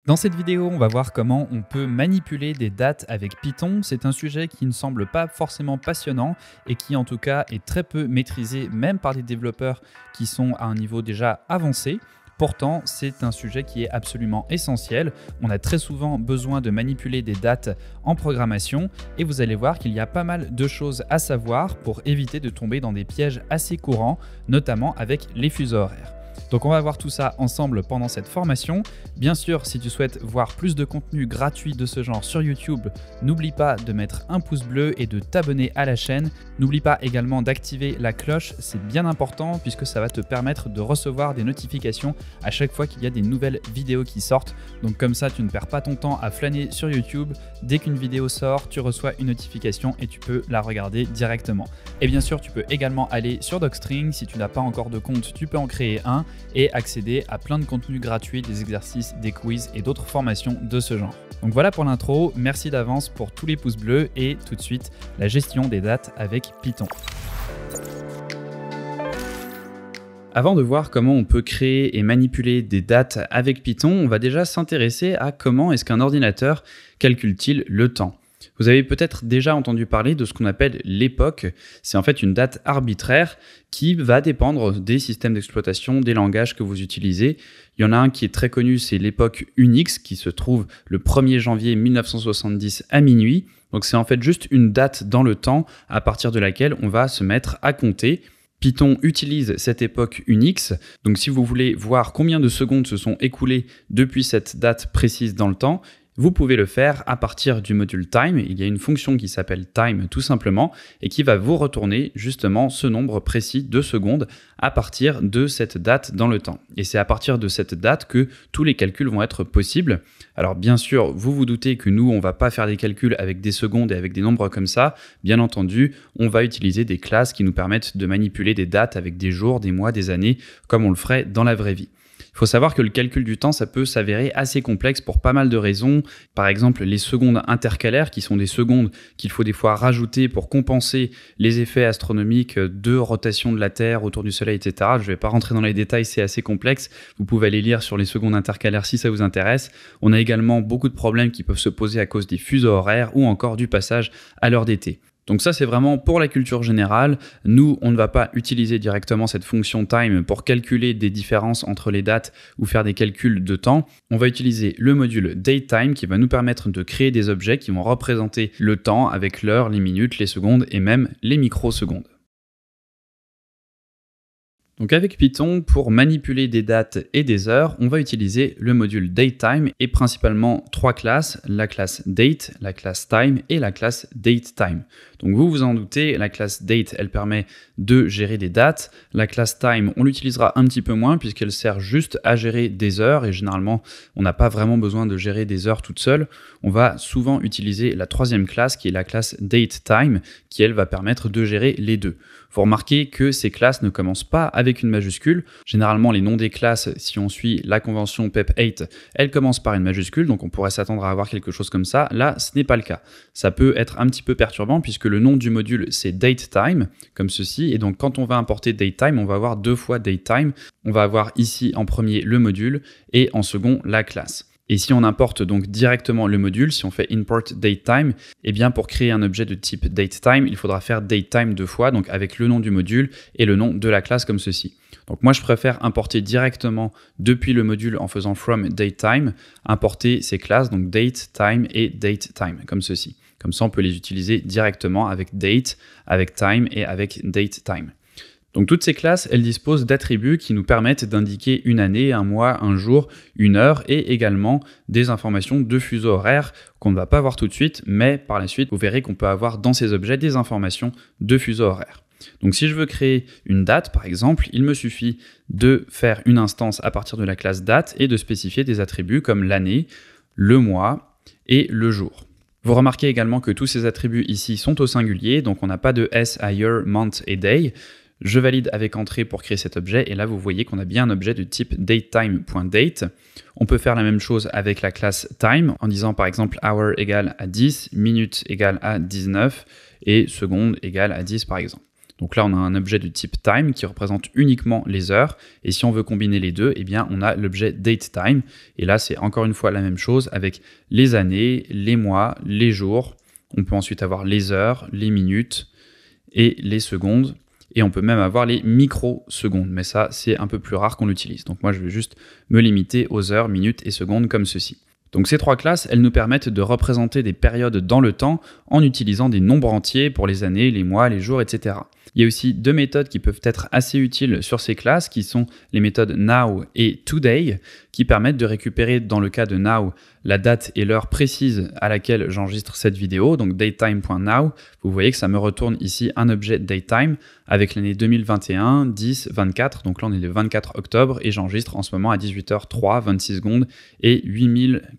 Dans cette vidéo, on va voir comment on peut manipuler des dates avec Python. C'est un sujet qui ne semble pas forcément passionnant et qui en tout cas est très peu maîtrisé même par des développeurs qui sont à un niveau déjà avancé. Pourtant, c'est un sujet qui est absolument essentiel. On a très souvent besoin de manipuler des dates en programmation et vous allez voir qu'il y a pas mal de choses à savoir pour éviter de tomber dans des pièges assez courants, notamment avec les fuseaux horaires. Donc on va voir tout ça ensemble pendant cette formation. Bien sûr, si tu souhaites voir plus de contenu gratuit de ce genre sur YouTube, n'oublie pas de mettre un pouce bleu et de t'abonner à la chaîne. N'oublie pas également d'activer la cloche, c'est bien important puisque ça va te permettre de recevoir des notifications à chaque fois qu'il y a des nouvelles vidéos qui sortent. Donc comme ça, tu ne perds pas ton temps à flâner sur YouTube. Dès qu'une vidéo sort, tu reçois une notification et tu peux la regarder directement. Et bien sûr, tu peux également aller sur Docstring. Si tu n'as pas encore de compte, tu peux en créer un et accéder à plein de contenus gratuits, des exercices, des quiz et d'autres formations de ce genre. Donc voilà pour l'intro, merci d'avance pour tous les pouces bleus et tout de suite la gestion des dates avec Python. Avant de voir comment on peut créer et manipuler des dates avec Python, on va déjà s'intéresser à comment est-ce qu'un ordinateur calcule-t-il le temps. Vous avez peut-être déjà entendu parler de ce qu'on appelle l'époque. C'est en fait une date arbitraire qui va dépendre des systèmes d'exploitation, des langages que vous utilisez. Il y en a un qui est très connu, c'est l'époque Unix qui se trouve le 1er janvier 1970 à minuit. Donc c'est en fait juste une date dans le temps à partir de laquelle on va se mettre à compter. Python utilise cette époque Unix, donc si vous voulez voir combien de secondes se sont écoulées depuis cette date précise dans le temps, vous pouvez le faire à partir du module time. Il y a une fonction qui s'appelle time tout simplement et qui va vous retourner justement ce nombre précis de secondes à partir de cette date dans le temps. Et c'est à partir de cette date que tous les calculs vont être possibles. Alors bien sûr, vous vous doutez que nous, on ne va pas faire des calculs avec des secondes et avec des nombres comme ça. Bien entendu, on va utiliser des classes qui nous permettent de manipuler des dates avec des jours, des mois, des années, comme on le ferait dans la vraie vie. Il faut savoir que le calcul du temps, ça peut s'avérer assez complexe pour pas mal de raisons. Par exemple, les secondes intercalaires, qui sont des secondes qu'il faut des fois rajouter pour compenser les effets astronomiques de rotation de la Terre autour du Soleil, etc. Je ne vais pas rentrer dans les détails, c'est assez complexe. Vous pouvez aller lire sur les secondes intercalaires si ça vous intéresse. On a également beaucoup de problèmes qui peuvent se poser à cause des fuseaux horaires ou encore du passage à l'heure d'été. Donc ça, c'est vraiment pour la culture générale. Nous, on ne va pas utiliser directement cette fonction time pour calculer des différences entre les dates ou faire des calculs de temps. On va utiliser le module datetime qui va nous permettre de créer des objets qui vont représenter le temps avec l'heure, les minutes, les secondes et même les microsecondes. Donc avec Python, pour manipuler des dates et des heures, on va utiliser le module datetime et principalement trois classes, la classe date, la classe time et la classe datetime. Donc vous vous en doutez, la classe date, elle permet de gérer des dates. La classe time, on l'utilisera un petit peu moins puisqu'elle sert juste à gérer des heures et généralement, on n'a pas vraiment besoin de gérer des heures toute seule. On va souvent utiliser la troisième classe qui est la classe datetime qui, elle, va permettre de gérer les deux. Vous remarquez que ces classes ne commencent pas avec une majuscule. Généralement, les noms des classes, si on suit la convention PEP8, elles commencent par une majuscule, donc on pourrait s'attendre à avoir quelque chose comme ça. Là, ce n'est pas le cas. Ça peut être un petit peu perturbant puisque le nom du module, c'est datetime, comme ceci. Et donc, quand on va importer datetime, on va avoir deux fois datetime. On va avoir ici en premier le module et en second la classe. Et si on importe donc directement le module, si on fait import datetime, eh bien pour créer un objet de type datetime, il faudra faire datetime deux fois, donc avec le nom du module et le nom de la classe comme ceci. Donc moi je préfère importer directement depuis le module en faisant from datetime, importer ces classes, donc datetime et datetime, comme ceci. Comme ça on peut les utiliser directement avec date, avec time et avec datetime. Donc toutes ces classes, elles disposent d'attributs qui nous permettent d'indiquer une année, un mois, un jour, une heure et également des informations de fuseau horaire qu'on ne va pas voir tout de suite, mais par la suite, vous verrez qu'on peut avoir dans ces objets des informations de fuseau horaire. Donc si je veux créer une date, par exemple, il me suffit de faire une instance à partir de la classe date et de spécifier des attributs comme l'année, le mois et le jour. Vous remarquez également que tous ces attributs ici sont au singulier, donc on n'a pas de s à year, month et day. Je valide avec entrée pour créer cet objet et là vous voyez qu'on a bien un objet de type datetime.date. On peut faire la même chose avec la classe time en disant par exemple hour égale à 10, minute égale à 19 et seconde égale à 10 par exemple. Donc là, on a un objet de type time qui représente uniquement les heures. Et si on veut combiner les deux, eh bien, on a l'objet datetime. Et là, c'est encore une fois la même chose avec les années, les mois, les jours. On peut ensuite avoir les heures, les minutes et les secondes. Et on peut même avoir les microsecondes. Mais ça, c'est un peu plus rare qu'on l'utilise. Donc moi, je vais juste me limiter aux heures, minutes et secondes comme ceci. Donc ces trois classes, elles nous permettent de représenter des périodes dans le temps en utilisant des nombres entiers pour les années, les mois, les jours, etc. Il y a aussi deux méthodes qui peuvent être assez utiles sur ces classes, qui sont les méthodes now et today, qui permettent de récupérer, dans le cas de now, la date et l'heure précise à laquelle j'enregistre cette vidéo, donc datetime.now. Vous voyez que ça me retourne ici un objet datetime avec l'année 2021, 10, 24. Donc là, on est le 24 octobre et j'enregistre en ce moment à 18h03, 26 secondes et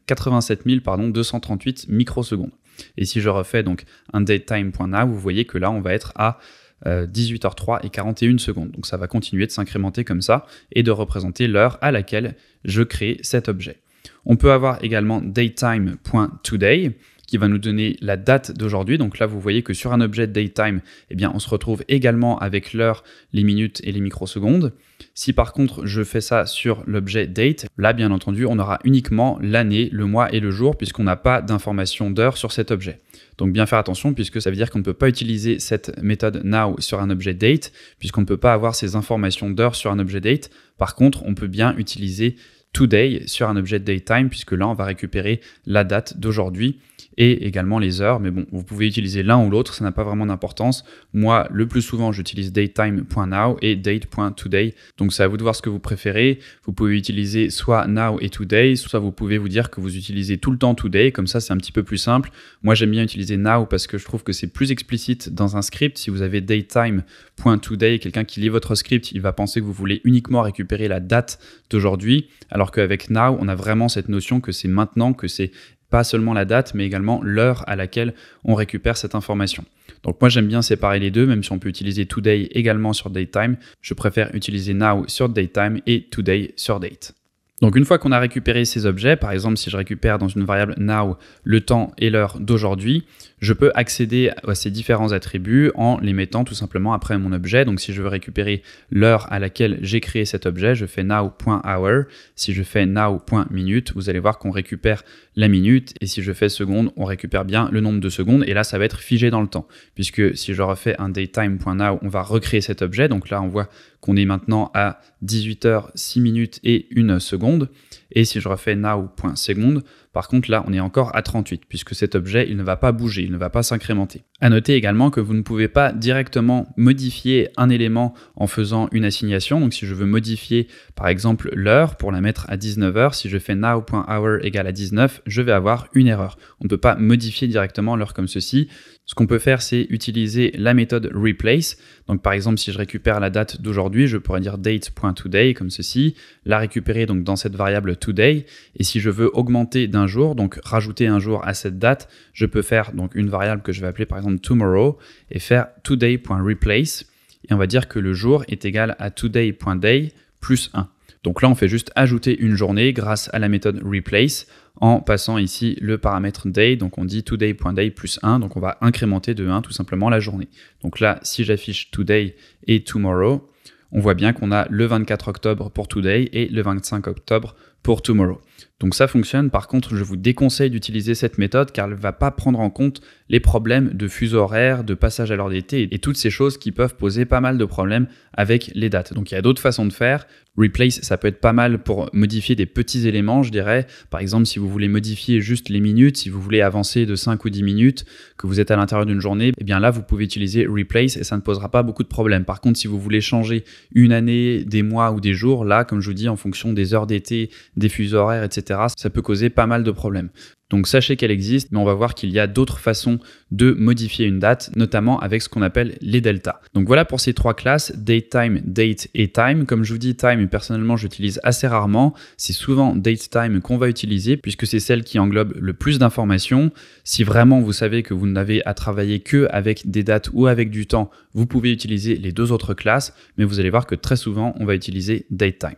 87 238 microsecondes. Et si je refais donc un datetime.now, vous voyez que là, on va être à 18h03 et 41 secondes. Donc ça va continuer de s'incrémenter comme ça et de représenter l'heure à laquelle je crée cet objet. On peut avoir également datetime.today qui va nous donner la date d'aujourd'hui. Donc là, vous voyez que sur un objet datetime, eh bien, on se retrouve également avec l'heure, les minutes et les microsecondes. Si par contre, je fais ça sur l'objet date, là, bien entendu, on aura uniquement l'année, le mois et le jour puisqu'on n'a pas d'information d'heure sur cet objet. Donc bien faire attention puisque ça veut dire qu'on ne peut pas utiliser cette méthode now sur un objet date puisqu'on ne peut pas avoir ces informations d'heure sur un objet date. Par contre, on peut bien utiliser today sur un objet datetime puisque là, on va récupérer la date d'aujourd'hui et également les heures. Mais bon, vous pouvez utiliser l'un ou l'autre, ça n'a pas vraiment d'importance. Moi, le plus souvent, j'utilise datetime.now et date.today. Donc, c'est à vous de voir ce que vous préférez. Vous pouvez utiliser soit now et today, soit vous pouvez vous dire que vous utilisez tout le temps today. Comme ça, c'est un petit peu plus simple. Moi, j'aime bien utiliser now parce que je trouve que c'est plus explicite dans un script. Si vous avez datetime.today, quelqu'un qui lit votre script, il va penser que vous voulez uniquement récupérer la date d'aujourd'hui. Alors qu'avec now, on a vraiment cette notion que c'est maintenant, que c'est pas seulement la date, mais également l'heure à laquelle on récupère cette information. Donc moi, j'aime bien séparer les deux, même si on peut utiliser today également sur datetime. Je préfère utiliser now sur datetime et today sur date. Donc une fois qu'on a récupéré ces objets, par exemple si je récupère dans une variable now le temps et l'heure d'aujourd'hui, je peux accéder à ces différents attributs en les mettant tout simplement après mon objet. Donc si je veux récupérer l'heure à laquelle j'ai créé cet objet, je fais now.hour. Si je fais now.minute, vous allez voir qu'on récupère la minute. Et si je fais seconde, on récupère bien le nombre de secondes. Et là, ça va être figé dans le temps. Puisque si je refais un datetime.now, on va recréer cet objet. Donc là, on voit qu'on est maintenant à 18h, 6 minutes et 1 seconde. Et si je refais now.seconde, par contre là on est encore à 38 puisque cet objet il ne va pas bouger, il ne va pas s'incrémenter. À noter également que vous ne pouvez pas directement modifier un élément en faisant une assignation. Donc si je veux modifier par exemple l'heure pour la mettre à 19h, si je fais now.hour égale à 19, je vais avoir une erreur. On ne peut pas modifier directement l'heure comme ceci. Ce qu'on peut faire, c'est utiliser la méthode replace. Donc par exemple, si je récupère la date d'aujourd'hui, je pourrais dire date.today comme ceci, la récupérer donc dans cette variable today. Et si je veux augmenter d'un jour, donc rajouter un jour à cette date, je peux faire donc une variable que je vais appeler par exemple tomorrow et faire today.replace. Et on va dire que le jour est égal à today.day plus 1. Donc là, on fait juste ajouter une journée grâce à la méthode replace en passant ici le paramètre day. Donc on dit today.day plus 1. Donc on va incrémenter de 1 tout simplement la journée. Donc là, si j'affiche today et tomorrow, on voit bien qu'on a le 24 octobre pour today et le 25 octobre pour tomorrow. Donc ça fonctionne. Par contre, je vous déconseille d'utiliser cette méthode car elle ne va pas prendre en compte les problèmes de fuseau horaire, de passage à l'heure d'été et toutes ces choses qui peuvent poser pas mal de problèmes avec les dates. Donc il y a d'autres façons de faire. Replace, ça peut être pas mal pour modifier des petits éléments, je dirais. Par exemple, si vous voulez modifier juste les minutes, si vous voulez avancer de 5 ou 10 minutes, que vous êtes à l'intérieur d'une journée, eh bien là, vous pouvez utiliser Replace et ça ne posera pas beaucoup de problèmes. Par contre, si vous voulez changer une année, des mois ou des jours, là, comme je vous dis, en fonction des heures d'été, des fuseaux horaires, etc., ça peut causer pas mal de problèmes. Donc sachez qu'elle existe, mais on va voir qu'il y a d'autres façons de modifier une date, notamment avec ce qu'on appelle les deltas. Donc voilà pour ces trois classes, datetime, date et time. Comme je vous dis, time, personnellement, j'utilise assez rarement. C'est souvent datetime qu'on va utiliser puisque c'est celle qui englobe le plus d'informations. Si vraiment vous savez que vous n'avez à travailler que avec des dates ou avec du temps, vous pouvez utiliser les deux autres classes, mais vous allez voir que très souvent, on va utiliser datetime.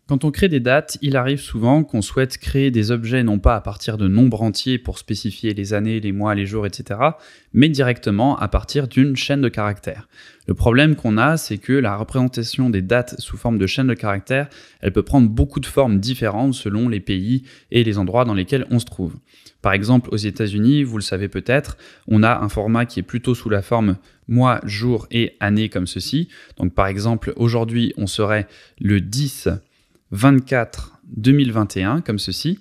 Quand on crée des dates, il arrive souvent qu'on souhaite créer des objets non pas à partir de nombres entiers pour spécifier les années, les mois, les jours, etc., mais directement à partir d'une chaîne de caractères. Le problème qu'on a, c'est que la représentation des dates sous forme de chaîne de caractères, elle peut prendre beaucoup de formes différentes selon les pays et les endroits dans lesquels on se trouve. Par exemple, aux États-Unis, vous le savez peut-être, on a un format qui est plutôt sous la forme mois, jour et année comme ceci. Donc par exemple, aujourd'hui, on serait le 10-24-2021 comme ceci.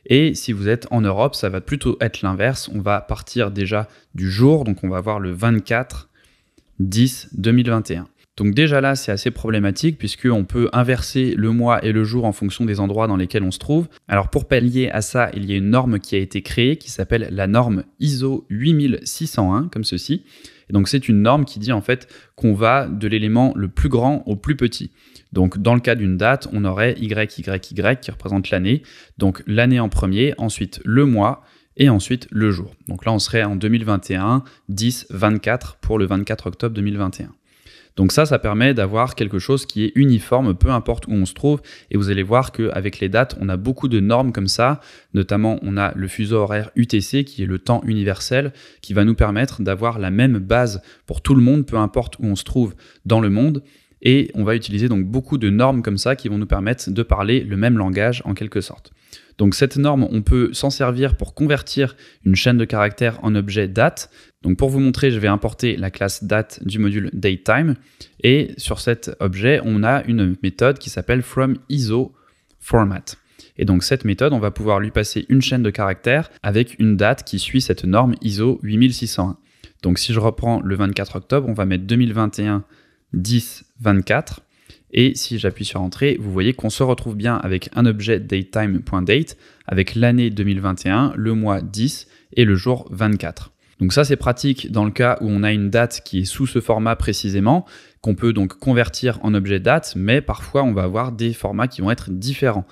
Et si vous êtes en Europe, ça va plutôt être l'inverse. On va partir déjà du jour, donc on va avoir le 24-10-2021. Donc déjà là, c'est assez problématique puisqu'on peut inverser le mois et le jour en fonction des endroits dans lesquels on se trouve. Alors pour pallier à ça, il y a une norme qui a été créée qui s'appelle la norme ISO 8601, comme ceci. Et donc c'est une norme qui dit en fait qu'on va de l'élément le plus grand au plus petit. Donc dans le cas d'une date, on aurait YYY qui représente l'année. Donc l'année en premier, ensuite le mois et ensuite le jour. Donc là, on serait en 2021, 10-24 pour le 24 octobre 2021. Donc ça permet d'avoir quelque chose qui est uniforme, peu importe où on se trouve. Et vous allez voir qu'avec les dates, on a beaucoup de normes comme ça. Notamment, on a le fuseau horaire UTC, qui est le temps universel, qui va nous permettre d'avoir la même base pour tout le monde, peu importe où on se trouve dans le monde. Et on va utiliser donc beaucoup de normes comme ça qui vont nous permettre de parler le même langage en quelque sorte. Donc cette norme, on peut s'en servir pour convertir une chaîne de caractères en objet date. Donc pour vous montrer, je vais importer la classe date du module datetime. Et sur cet objet, on a une méthode qui s'appelle fromIsoFormat. Et donc cette méthode, on va pouvoir lui passer une chaîne de caractères avec une date qui suit cette norme ISO 8601. Donc si je reprends le 24 octobre, on va mettre 2021 10-24. Et si j'appuie sur Entrée, vous voyez qu'on se retrouve bien avec un objet datetime.date avec l'année 2021, le mois 10 et le jour 24. Donc ça, c'est pratique dans le cas où on a une date qui est sous ce format précisément, qu'on peut donc convertir en objet date, mais parfois on va avoir des formats qui vont être différents.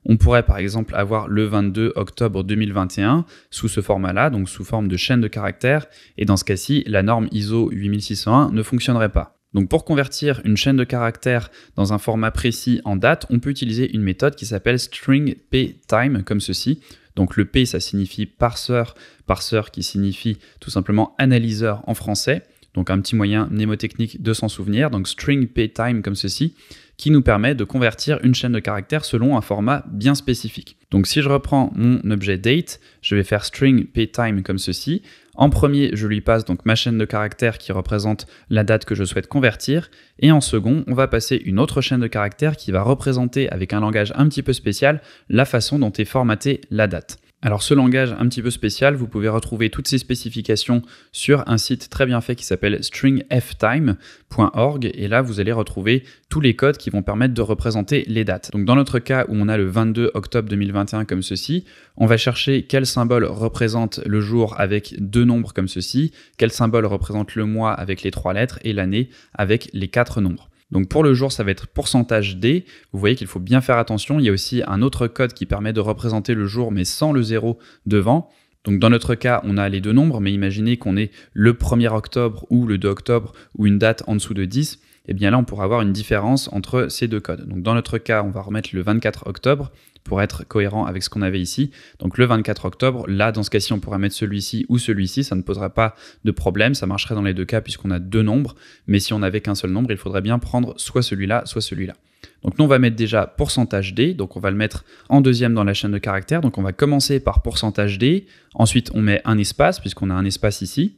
On pourrait par exemple avoir le 22 octobre 2021 sous ce format-là, donc sous forme de chaîne de caractères, et dans ce cas-ci, la norme ISO 8601 ne fonctionnerait pas. Donc pour convertir une chaîne de caractères dans un format précis en date, on peut utiliser une méthode qui s'appelle stringptime comme ceci. Donc le P, ça signifie parseur, parseur qui signifie tout simplement analyseur en français. Donc un petit moyen mnémotechnique de s'en souvenir. Donc stringptime comme ceci, qui nous permet de convertir une chaîne de caractères selon un format bien spécifique. Donc si je reprends mon objet date, je vais faire stringptime comme ceci. En premier, je lui passe donc ma chaîne de caractères qui représente la date que je souhaite convertir. Et en second, on va passer une autre chaîne de caractères qui va représenter, avec un langage un petit peu spécial, la façon dont est formatée la date. Alors ce langage un petit peu spécial, vous pouvez retrouver toutes ces spécifications sur un site très bien fait qui s'appelle stringftime.org et là vous allez retrouver tous les codes qui vont permettre de représenter les dates. Donc dans notre cas où on a le 22 octobre 2021 comme ceci, on va chercher quel symbole représente le jour avec deux nombres comme ceci, quel symbole représente le mois avec les 3 lettres et l'année avec les 4 nombres. Donc pour le jour, ça va être %D. Vous voyez qu'il faut bien faire attention. Il y a aussi un autre code qui permet de représenter le jour, mais sans le 0 devant. Donc dans notre cas, on a les deux nombres, mais imaginez qu'on ait le 1er octobre ou le 2 octobre ou une date en dessous de 10. Et bien là, on pourra avoir une différence entre ces deux codes. Donc dans notre cas, on va remettre le 24 octobre pour être cohérent avec ce qu'on avait ici. Donc le 24 octobre, là, dans ce cas-ci, on pourra mettre celui-ci ou celui-ci. Ça ne posera pas de problème. Ça marcherait dans les deux cas puisqu'on a deux nombres. Mais si on n'avait qu'un seul nombre, il faudrait bien prendre soit celui-là, soit celui-là. Donc nous, on va mettre déjà %D. Donc on va le mettre en deuxième dans la chaîne de caractères. Donc on va commencer par %D. Ensuite, on met un espace puisqu'on a un espace ici.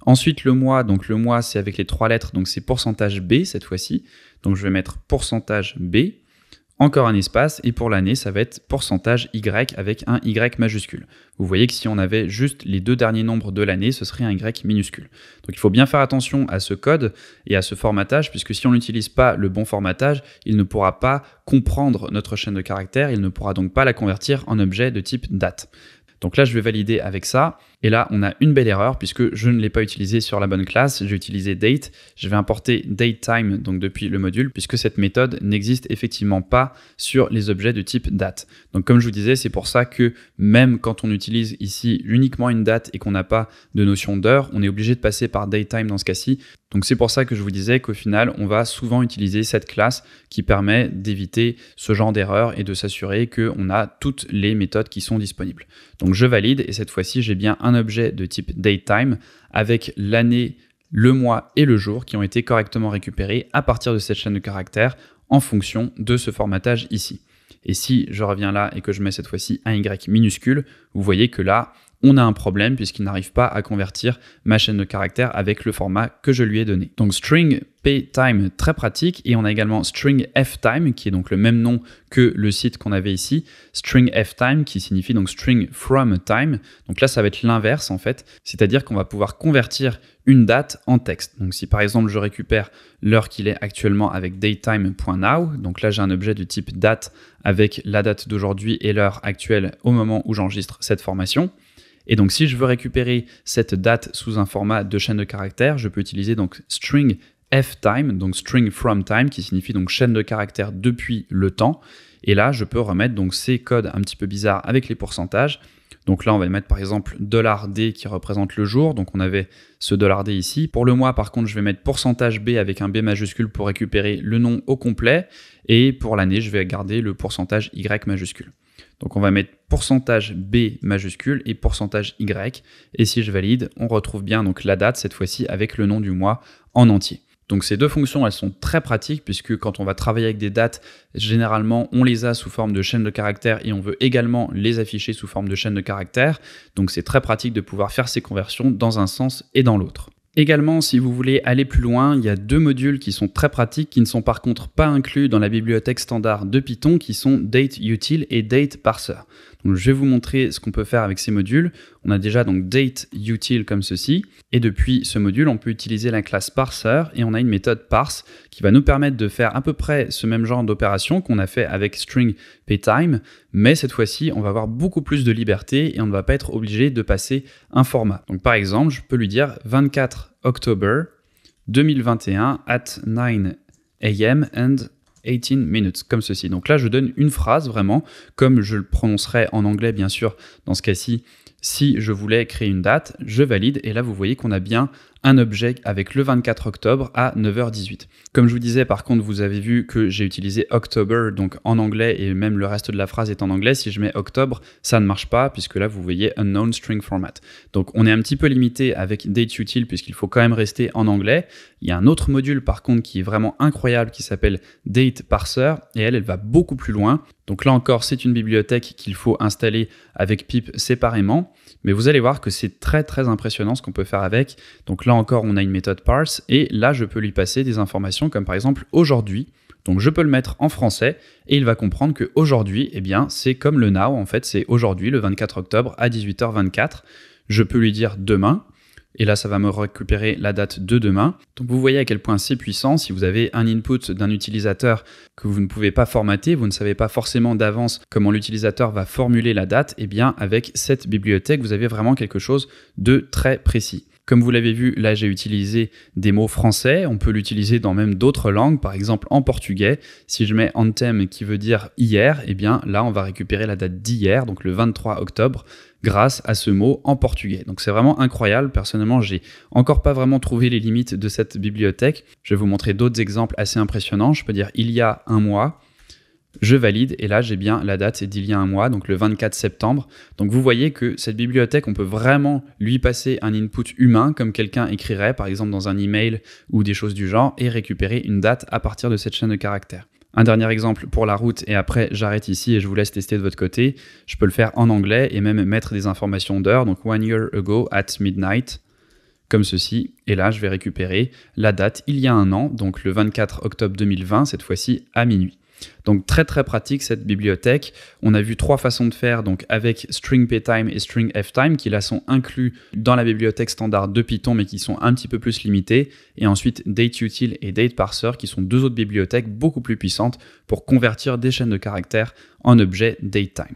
Ensuite, le mois, donc le mois, c'est avec les 3 lettres, donc c'est %B cette fois-ci. Donc je vais mettre %B, encore un espace, et pour l'année, ça va être %Y avec un Y majuscule. Vous voyez que si on avait juste les deux derniers nombres de l'année, ce serait un Y minuscule. Donc il faut bien faire attention à ce code et à ce formatage, puisque si on n'utilise pas le bon formatage, il ne pourra pas comprendre notre chaîne de caractères, il ne pourra donc pas la convertir en objet de type date. Donc là, je vais valider avec ça. Et là, on a une belle erreur puisque je ne l'ai pas utilisé sur la bonne classe. J'ai utilisé date. Je vais importer datetime donc depuis le module puisque cette méthode n'existe effectivement pas sur les objets de type date. Donc comme je vous disais, c'est pour ça que même quand on utilise ici uniquement une date et qu'on n'a pas de notion d'heure, on est obligé de passer par datetime dans ce cas-ci. Donc c'est pour ça que je vous disais qu'au final, on va souvent utiliser cette classe qui permet d'éviter ce genre d'erreur et de s'assurer qu'on a toutes les méthodes qui sont disponibles. Donc je valide et cette fois-ci, j'ai bien un objet de type datetime avec l'année, le mois et le jour qui ont été correctement récupérés à partir de cette chaîne de caractères en fonction de ce formatage ici. Et si je reviens là et que je mets cette fois-ci un Y minuscule, vous voyez que là, on a un problème puisqu'il n'arrive pas à convertir ma chaîne de caractères avec le format que je lui ai donné. Donc string ptime, très pratique, et on a également string ftime qui est donc le même nom que le site qu'on avait ici, string ftime qui signifie donc string from time. Donc là ça va être l'inverse en fait, c'est-à-dire qu'on va pouvoir convertir une date en texte. Donc si par exemple je récupère l'heure qu'il est actuellement avec datetime.now, donc là j'ai un objet de type date avec la date d'aujourd'hui et l'heure actuelle au moment où j'enregistre cette formation. Et donc si je veux récupérer cette date sous un format de chaîne de caractères, je peux utiliser donc string ftime, donc string from time, qui signifie donc chaîne de caractères depuis le temps. Et là, je peux remettre donc ces codes un petit peu bizarres avec les pourcentages. Donc là, on va mettre par exemple $D qui représente le jour. Donc on avait ce $D ici. Pour le mois, par contre, je vais mettre pourcentage %B avec un B majuscule pour récupérer le nom au complet. Et pour l'année, je vais garder le pourcentage Y majuscule. Donc on va mettre pourcentage B majuscule et pourcentage Y. Et si je valide, on retrouve bien donc la date, cette fois-ci avec le nom du mois en entier. Donc ces deux fonctions, elles sont très pratiques puisque quand on va travailler avec des dates, généralement, on les a sous forme de chaîne de caractères et on veut également les afficher sous forme de chaîne de caractères. Donc c'est très pratique de pouvoir faire ces conversions dans un sens et dans l'autre. Également, si vous voulez aller plus loin, il y a deux modules qui sont très pratiques, qui ne sont par contre pas inclus dans la bibliothèque standard de Python, qui sont dateUtil et dateParser. Donc, je vais vous montrer ce qu'on peut faire avec ces modules. On a déjà donc dateUtil comme ceci, et depuis ce module, on peut utiliser la classe parser, et on a une méthode parse qui va nous permettre de faire à peu près ce même genre d'opération qu'on a fait avec string ptime, mais cette fois-ci, on va avoir beaucoup plus de liberté et on ne va pas être obligé de passer un format. Donc par exemple, je peux lui dire 24 October 2021 at 9 AM and 18 minutes, comme ceci. Donc là, je donne une phrase vraiment, comme je le prononcerai en anglais, bien sûr, dans ce cas-ci, si je voulais créer une date, je valide, et là, vous voyez qu'on a bien un objet avec le 24 octobre à 9h18. Comme je vous disais, par contre, vous avez vu que j'ai utilisé October, donc en anglais, et même le reste de la phrase est en anglais. Si je mets octobre, ça ne marche pas, puisque là, vous voyez unknown string format. Donc, on est un petit peu limité avec dateUtil, puisqu'il faut quand même rester en anglais. Il y a un autre module, par contre, qui est vraiment incroyable, qui s'appelle dateParser, et elle va beaucoup plus loin. Donc là encore, c'est une bibliothèque qu'il faut installer avec pip séparément, mais vous allez voir que c'est très très impressionnant ce qu'on peut faire avec. Donc là encore, on a une méthode parse, et là, je peux lui passer des informations comme par exemple aujourd'hui. Donc je peux le mettre en français, et il va comprendre que aujourd'hui, eh bien, c'est comme le now, en fait, c'est aujourd'hui, le 24 octobre à 18h24. Je peux lui dire demain, et là, ça va me récupérer la date de demain. Donc vous voyez à quel point c'est puissant. Si vous avez un input d'un utilisateur que vous ne pouvez pas formater, vous ne savez pas forcément d'avance comment l'utilisateur va formuler la date, eh bien avec cette bibliothèque, vous avez vraiment quelque chose de très précis. Comme vous l'avez vu, là j'ai utilisé des mots français, on peut l'utiliser dans même d'autres langues, par exemple en portugais. Si je mets anthem qui veut dire hier, eh bien là on va récupérer la date d'hier, donc le 23 octobre, grâce à ce mot en portugais. Donc c'est vraiment incroyable. Personnellement, j'ai encore pas vraiment trouvé les limites de cette bibliothèque. Je vais vous montrer d'autres exemples assez impressionnants. Je peux dire il y a un mois. Je valide et là j'ai bien la date d'il y a un mois, donc le 24 septembre. Donc vous voyez que cette bibliothèque, on peut vraiment lui passer un input humain comme quelqu'un écrirait par exemple dans un email ou des choses du genre et récupérer une date à partir de cette chaîne de caractères. Un dernier exemple pour la route et après j'arrête ici et je vous laisse tester de votre côté. Je peux le faire en anglais et même mettre des informations d'heure, donc 1 year ago at midnight, comme ceci. Et là je vais récupérer la date il y a un an, donc le 24 octobre 2020, cette fois-ci à minuit. Donc très très pratique cette bibliothèque. On a vu trois façons de faire donc avec string ptime et string ftime qui là sont inclus dans la bibliothèque standard de Python mais qui sont un petit peu plus limités. Et ensuite dateUtil et dateParser qui sont deux autres bibliothèques beaucoup plus puissantes pour convertir des chaînes de caractères en objets datetime.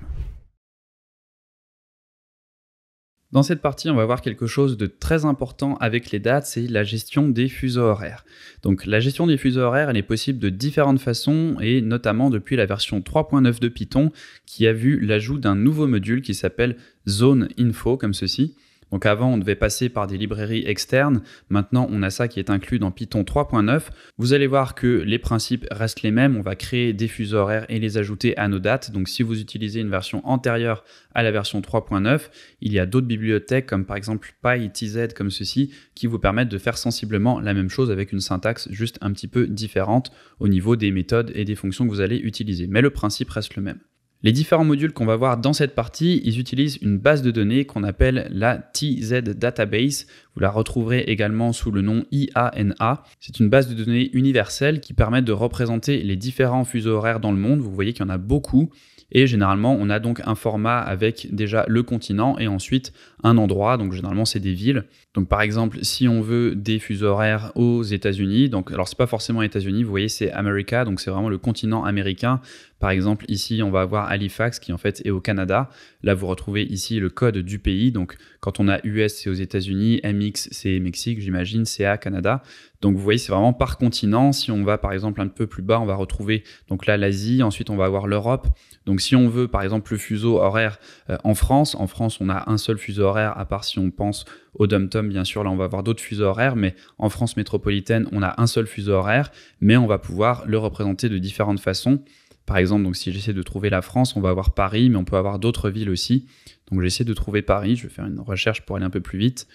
Dans cette partie, on va voir quelque chose de très important avec les dates, c'est la gestion des fuseaux horaires. Donc la gestion des fuseaux horaires, elle est possible de différentes façons et notamment depuis la version 3.9 de Python qui a vu l'ajout d'un nouveau module qui s'appelle Zone Info comme ceci. Donc avant, on devait passer par des librairies externes. Maintenant, on a ça qui est inclus dans Python 3.9. Vous allez voir que les principes restent les mêmes. On va créer des fuseaux horaires et les ajouter à nos dates. Donc si vous utilisez une version antérieure à la version 3.9, il y a d'autres bibliothèques comme par exemple PyTZ comme ceci qui vous permettent de faire sensiblement la même chose avec une syntaxe juste un petit peu différente au niveau des méthodes et des fonctions que vous allez utiliser. Mais le principe reste le même. Les différents modules qu'on va voir dans cette partie, ils utilisent une base de données qu'on appelle la TZ Database. Vous la retrouverez également sous le nom IANA. C'est une base de données universelle qui permet de représenter les différents fuseaux horaires dans le monde. Vous voyez qu'il y en a beaucoup. Et généralement, on a donc un format avec déjà le continent et ensuite un endroit. Donc généralement, c'est des villes. Donc par exemple, si on veut des fuseaux horaires aux États-Unis, donc alors c'est pas forcément États-Unis, vous voyez, c'est America, donc c'est vraiment le continent américain. Par exemple, ici, on va avoir Halifax qui en fait est au Canada. Là, vous retrouvez ici le code du pays. Donc quand on a US, c'est aux États-Unis, MX, c'est Mexique, j'imagine, CA, Canada. Donc vous voyez, c'est vraiment par continent. Si on va par exemple un peu plus bas, on va retrouver donc là l'Asie, ensuite on va avoir l'Europe. Donc si on veut par exemple le fuseau horaire en France, on a un seul fuseau horaire, à part si on pense au dom-tom, bien sûr, là on va avoir d'autres fuseaux horaires, mais en France métropolitaine, on a un seul fuseau horaire, mais on va pouvoir le représenter de différentes façons. Par exemple, donc si j'essaie de trouver la France, on va avoir Paris, mais on peut avoir d'autres villes aussi. Donc j'essaie de trouver Paris, je vais faire une recherche pour aller un peu plus vite.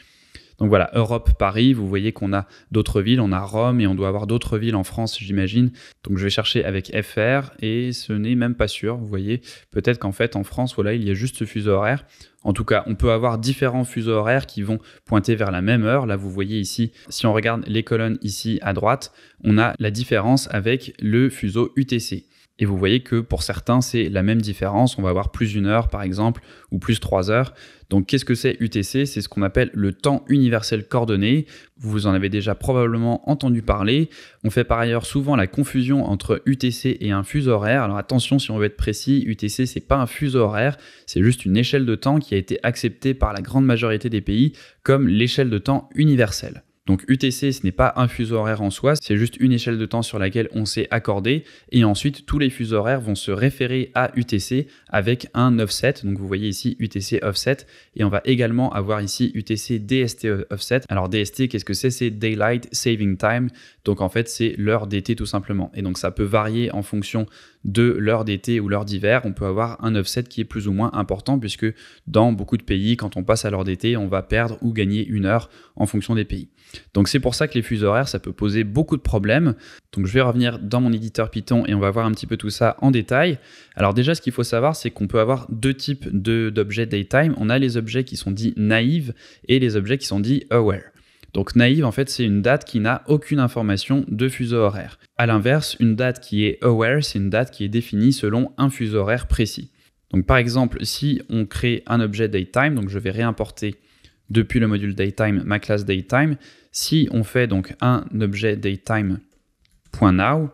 Donc voilà, Europe, Paris, vous voyez qu'on a d'autres villes, on a Rome et on doit avoir d'autres villes en France, j'imagine. Donc je vais chercher avec FR et ce n'est même pas sûr, vous voyez. Peut-être qu'en fait en France, voilà, il y a juste ce fuseau horaire. En tout cas, on peut avoir différents fuseaux horaires qui vont pointer vers la même heure. Là, vous voyez ici, si on regarde les colonnes ici à droite, on a la différence avec le fuseau UTC. Et vous voyez que pour certains, c'est la même différence. On va avoir plus 1 heure, par exemple, ou plus 3 heures. Donc, qu'est-ce que c'est UTC? C'est ce qu'on appelle le temps universel coordonné. Vous en avez déjà probablement entendu parler. On fait par ailleurs souvent la confusion entre UTC et un fuseau horaire. Alors attention, si on veut être précis, UTC, c'est pas un fuseau horaire. C'est juste une échelle de temps qui a été acceptée par la grande majorité des pays comme l'échelle de temps universelle. Donc UTC, ce n'est pas un fuseau horaire en soi, c'est juste une échelle de temps sur laquelle on s'est accordé et ensuite tous les fuseaux horaires vont se référer à UTC avec un offset. Donc vous voyez ici UTC offset et on va également avoir ici UTC DST offset. Alors DST, qu'est-ce que c'est? C'est Daylight Saving Time. Donc en fait, c'est l'heure d'été tout simplement. Et donc ça peut varier en fonction de l'heure d'été ou l'heure d'hiver. On peut avoir un offset qui est plus ou moins important puisque dans beaucoup de pays, quand on passe à l'heure d'été, on va perdre ou gagner 1 heure en fonction des pays. Donc c'est pour ça que les fuseaux horaires, ça peut poser beaucoup de problèmes. Donc je vais revenir dans mon éditeur Python et on va voir un petit peu tout ça en détail. Alors déjà, ce qu'il faut savoir, c'est qu'on peut avoir deux types d'objets datetime. On a les objets qui sont dits naive et les objets qui sont dits aware. Donc naive, en fait, c'est une date qui n'a aucune information de fuseau horaire. À l'inverse, une date qui est aware, c'est une date qui est définie selon un fuseau horaire précis. Donc par exemple, si on crée un objet datetime, donc je vais réimporter depuis le module datetime ma classe datetime. Si on fait donc un objet datetime.now,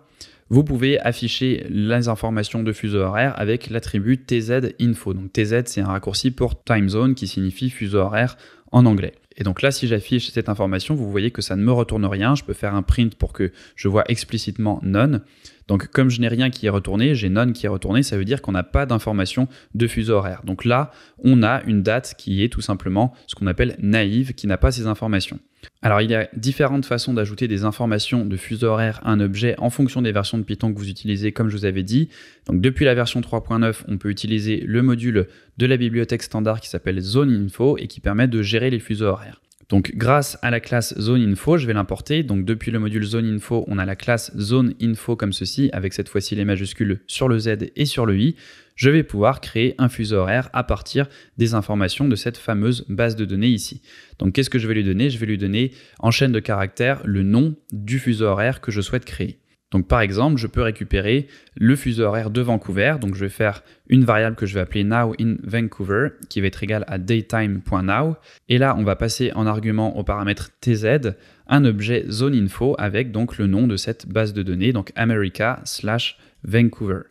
vous pouvez afficher les informations de fuseau horaire avec l'attribut tzinfo. Donc tz, c'est un raccourci pour time zone qui signifie fuseau horaire en anglais. Et donc là, si j'affiche cette information, vous voyez que ça ne me retourne rien. Je peux faire un print pour que je vois explicitement none. Donc comme je n'ai rien qui est retourné, j'ai none qui est retourné, ça veut dire qu'on n'a pas d'information de fuseau horaire. Donc là, on a une date qui est tout simplement ce qu'on appelle naïve, qui n'a pas ces informations. Alors il y a différentes façons d'ajouter des informations de fuseau horaire à un objet en fonction des versions de Python que vous utilisez, comme je vous avais dit. Donc depuis la version 3.9, on peut utiliser le module de la bibliothèque standard qui s'appelle ZoneInfo et qui permet de gérer les fuseaux horaires. Donc grâce à la classe ZoneInfo, je vais l'importer. Donc depuis le module ZoneInfo, on a la classe ZoneInfo comme ceci, avec cette fois-ci les majuscules sur le Z et sur le I. Je vais pouvoir créer un fuseau horaire à partir des informations de cette fameuse base de données ici. Donc qu'est-ce que je vais lui donner? Je vais lui donner en chaîne de caractères le nom du fuseau horaire que je souhaite créer. Donc par exemple, je peux récupérer le fuseau horaire de Vancouver. Donc je vais faire une variable que je vais appeler now in Vancouver qui va être égale à datetime.now. Et là, on va passer en argument au paramètre tz un objet ZoneInfo avec donc le nom de cette base de données, donc America/Vancouver.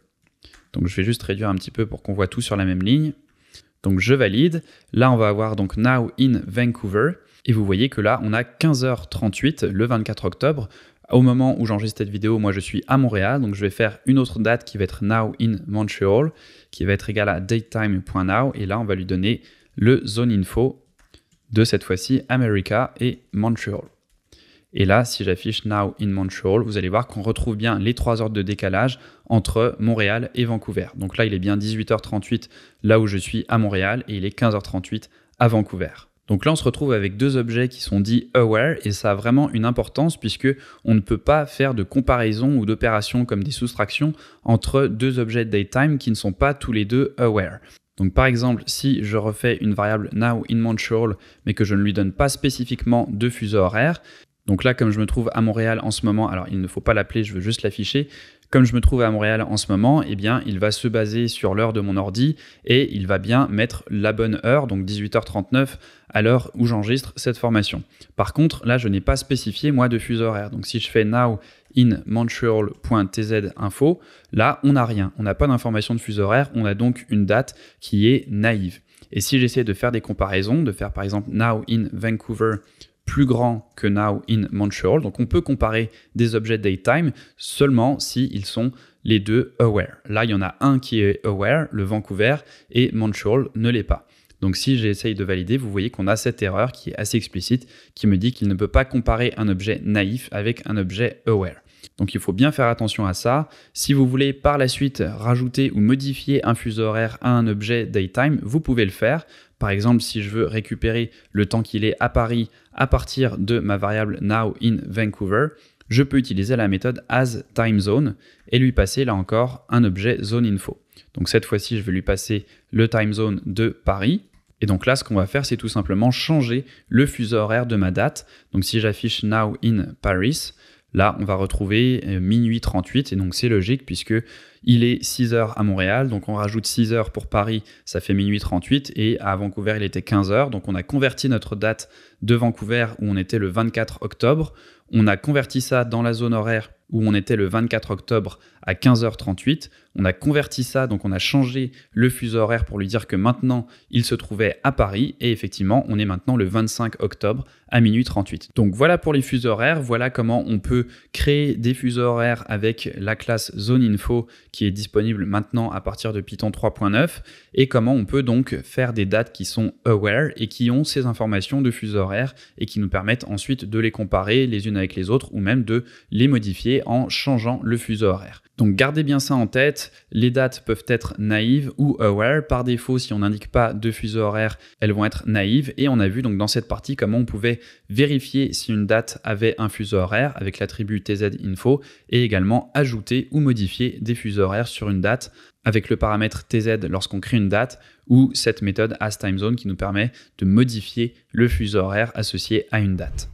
Donc je vais juste réduire un petit peu pour qu'on voit tout sur la même ligne. Donc je valide. Là, on va avoir donc Now in Vancouver. Et vous voyez que là, on a 15h38 le 24 octobre. Au moment où j'enregistre cette vidéo, moi je suis à Montréal, donc je vais faire une autre date qui va être Now in Montreal, qui va être égale à datetime.now. Et là, on va lui donner le zone info de cette fois-ci America et Montreal. Et là, si j'affiche Now in Montreal, vous allez voir qu'on retrouve bien les 3 heures de décalage entre Montréal et Vancouver. Donc là, il est bien 18h38 là où je suis à Montréal et il est 15h38 à Vancouver. Donc là, on se retrouve avec deux objets qui sont dits aware et ça a vraiment une importance puisque on ne peut pas faire de comparaison ou d'opération comme des soustractions entre deux objets de datetime qui ne sont pas tous les deux aware. Donc par exemple, si je refais une variable Now in Montreal mais que je ne lui donne pas spécifiquement de fuseau horaire, donc là, comme je me trouve à Montréal en ce moment, alors il ne faut pas l'appeler, je veux juste l'afficher. Comme je me trouve à Montréal en ce moment, eh bien, il va se baser sur l'heure de mon ordi et il va bien mettre la bonne heure, donc 18h39, à l'heure où j'enregistre cette formation. Par contre, là, je n'ai pas spécifié, moi, de fuseau horaire. Donc si je fais now in montreal.tz info, là, on n'a rien. On n'a pas d'information de fuseau horaire, on a donc une date qui est naïve. Et si j'essaie de faire des comparaisons, de faire par exemple now in Vancouver plus grand que Now in Montreal. Donc on peut comparer des objets datetime seulement s'ils sont les deux aware. Là, il y en a un qui est aware, le Vancouver, et Montreal ne l'est pas. Donc si j'essaye de valider, vous voyez qu'on a cette erreur qui est assez explicite, qui me dit qu'il ne peut pas comparer un objet naïf avec un objet aware. Donc il faut bien faire attention à ça. Si vous voulez par la suite rajouter ou modifier un fuseau horaire à un objet datetime, vous pouvez le faire. Par exemple, si je veux récupérer le temps qu'il est à Paris à partir de ma variable Now in Vancouver, je peux utiliser la méthode asTimeZone et lui passer là encore un objet ZoneInfo. Donc cette fois-ci, je vais lui passer le timezone de Paris. Et donc là, ce qu'on va faire, c'est tout simplement changer le fuseau horaire de ma date. Donc si j'affiche Now in Paris, là, on va retrouver minuit 38 et donc c'est logique puisque il est 6 heures à Montréal, donc on rajoute 6 heures pour Paris, ça fait minuit 38 et à Vancouver, il était 15 heures. Donc on a converti notre date de Vancouver où on était le 24 octobre. On a converti ça dans la zone horaire où on était le 24 octobre à 15h38. On a converti ça, donc on a changé le fuseau horaire pour lui dire que maintenant, il se trouvait à Paris. Et effectivement, on est maintenant le 25 octobre à minuit 38. Donc voilà pour les fuseaux horaires. Voilà comment on peut créer des fuseaux horaires avec la classe ZoneInfo qui est disponible maintenant à partir de Python 3.9 et comment on peut donc faire des dates qui sont aware et qui ont ces informations de fuseaux horaires et qui nous permettent ensuite de les comparer les unes avec les autres ou même de les modifier en changeant le fuseau horaire. Donc gardez bien ça en tête, les dates peuvent être naïves ou aware. Par défaut, si on n'indique pas de fuseau horaire, elles vont être naïves. Et on a vu donc dans cette partie comment on pouvait vérifier si une date avait un fuseau horaire avec l'attribut tzinfo et également ajouter ou modifier des fuseaux horaires sur une date avec le paramètre tz lorsqu'on crée une date ou cette méthode asTimeZone qui nous permet de modifier le fuseau horaire associé à une date.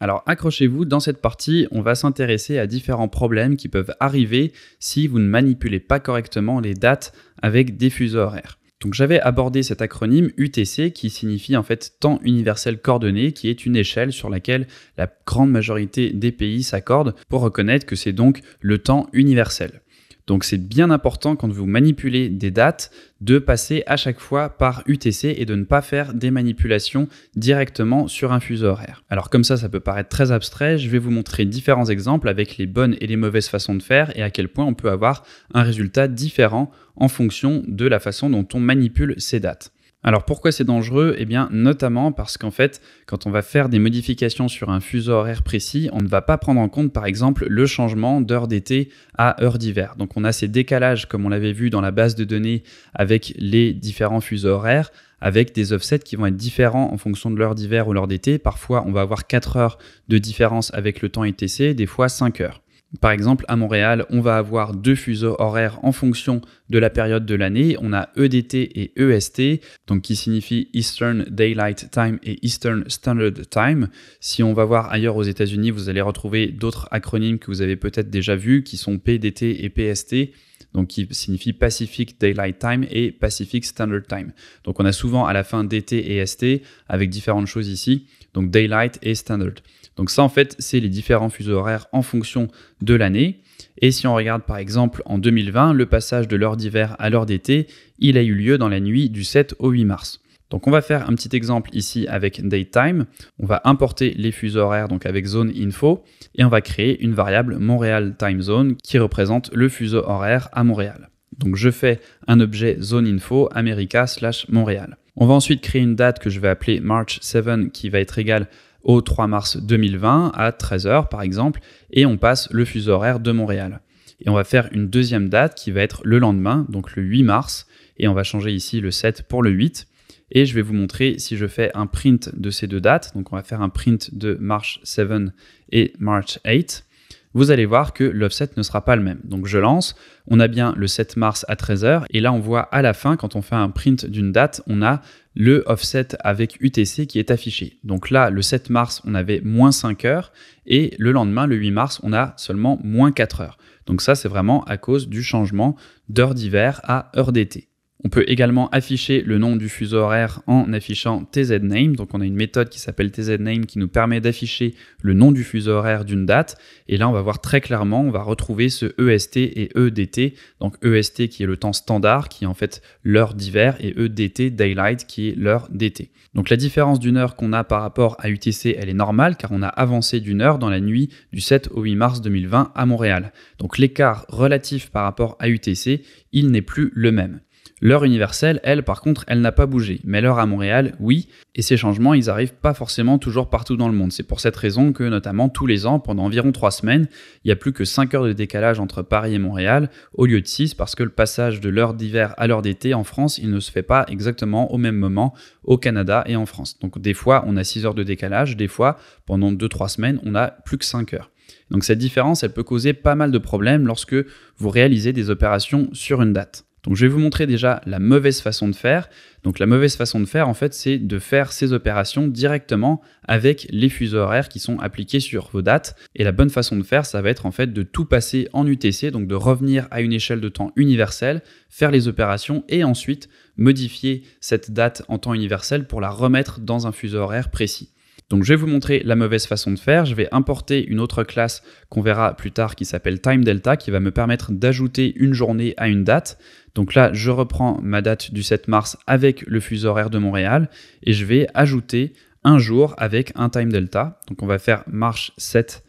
Alors accrochez-vous, dans cette partie, on va s'intéresser à différents problèmes qui peuvent arriver si vous ne manipulez pas correctement les dates avec des fuseaux horaires. Donc j'avais abordé cet acronyme UTC qui signifie en fait temps universel coordonné, qui est une échelle sur laquelle la grande majorité des pays s'accordent pour reconnaître que c'est donc le temps universel. Donc c'est bien important quand vous manipulez des dates de passer à chaque fois par UTC et de ne pas faire des manipulations directement sur un fuseau horaire. Alors comme ça peut paraître très abstrait, je vais vous montrer différents exemples avec les bonnes et les mauvaises façons de faire et à quel point on peut avoir un résultat différent en fonction de la façon dont on manipule ces dates. Alors pourquoi c'est dangereux ? Eh bien notamment parce qu'en fait, quand on va faire des modifications sur un fuseau horaire précis, on ne va pas prendre en compte par exemple le changement d'heure d'été à heure d'hiver. Donc on a ces décalages comme on l'avait vu dans la base de données avec les différents fuseaux horaires, avec des offsets qui vont être différents en fonction de l'heure d'hiver ou l'heure d'été. Parfois on va avoir 4 heures de différence avec le temps UTC, des fois 5 heures. Par exemple, à Montréal, on va avoir 2 fuseaux horaires en fonction de la période de l'année. On a EDT et EST, donc qui signifie Eastern Daylight Time et Eastern Standard Time. Si on va voir ailleurs aux États-Unis, vous allez retrouver d'autres acronymes que vous avez peut-être déjà vus, qui sont PDT et PST, donc qui signifie Pacific Daylight Time et Pacific Standard Time. Donc on a souvent à la fin DT et ST avec différentes choses ici. donc Daylight et Standard. Donc ça, en fait, c'est les différents fuseaux horaires en fonction de l'année. Et si on regarde par exemple en 2020, le passage de l'heure d'hiver à l'heure d'été, il a eu lieu dans la nuit du 7 au 8 mars. Donc on va faire un petit exemple ici avec DateTime. On va importer les fuseaux horaires donc avec Zone Info et on va créer une variable Montréal Time Zone qui représente le fuseau horaire à Montréal. Donc je fais un objet Zone Info America/Montréal. On va ensuite créer une date que je vais appeler March 7 qui va être égale au 3 mars 2020 à 13h par exemple, et on passe le fuseau horaire de Montréal. Et on va faire une deuxième date qui va être le lendemain, donc le 8 mars, et on va changer ici le 7 pour le 8. Et je vais vous montrer si je fais un print de ces deux dates, donc on va faire un print de March 7 et March 8. Vous allez voir que l'offset ne sera pas le même. Donc je lance, on a bien le 7 mars à 13h, et là on voit à la fin, quand on fait un print d'une date, on a le offset avec UTC qui est affiché. Donc là, le 7 mars, on avait moins 5 heures, et le lendemain, le 8 mars, on a seulement moins 4 heures. Donc ça, c'est vraiment à cause du changement d'heure d'hiver à heure d'été. On peut également afficher le nom du fuseau horaire en affichant TZName. Donc on a une méthode qui s'appelle TZName qui nous permet d'afficher le nom du fuseau horaire d'une date. Et là, on va voir très clairement, on va retrouver ce EST et EDT. Donc EST qui est le temps standard, qui est en fait l'heure d'hiver, et EDT, Daylight, qui est l'heure d'été. Donc la différence d'une heure qu'on a par rapport à UTC, elle est normale car on a avancé d'une heure dans la nuit du 7 au 8 mars 2020 à Montréal. Donc l'écart relatif par rapport à UTC, il n'est plus le même. L'heure universelle, elle, par contre, elle n'a pas bougé. Mais l'heure à Montréal, oui. Et ces changements, ils n'arrivent pas forcément toujours partout dans le monde. C'est pour cette raison que, notamment, tous les ans, pendant environ 3 semaines, il y a plus que 5 heures de décalage entre Paris et Montréal, au lieu de 6, parce que le passage de l'heure d'hiver à l'heure d'été en France, il ne se fait pas exactement au même moment au Canada et en France. Donc des fois, on a 6 heures de décalage. Des fois, pendant 2-3 semaines, on a plus que 5 heures. Donc cette différence, elle peut causer pas mal de problèmes lorsque vous réalisez des opérations sur une date. Donc je vais vous montrer déjà la mauvaise façon de faire. Donc la mauvaise façon de faire, en fait, c'est de faire ces opérations directement avec les fuseaux horaires qui sont appliqués sur vos dates. Et la bonne façon de faire, ça va être en fait de tout passer en UTC, donc de revenir à une échelle de temps universelle, faire les opérations et ensuite modifier cette date en temps universel pour la remettre dans un fuseau horaire précis. Donc je vais vous montrer la mauvaise façon de faire. Je vais importer une autre classe qu'on verra plus tard qui s'appelle TimeDelta qui va me permettre d'ajouter une journée à une date. Donc là, je reprends ma date du 7 mars avec le fuseau horaire de Montréal et je vais ajouter un jour avec un TimeDelta. Donc on va faire March 7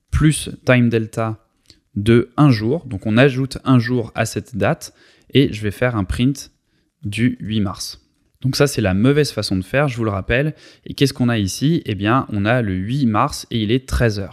plus TimeDelta de un jour. Donc on ajoute un jour à cette date et je vais faire un print du 8 mars. Donc ça, c'est la mauvaise façon de faire, je vous le rappelle. Et qu'est-ce qu'on a ici? Eh bien, on a le 8 mars et il est 13h.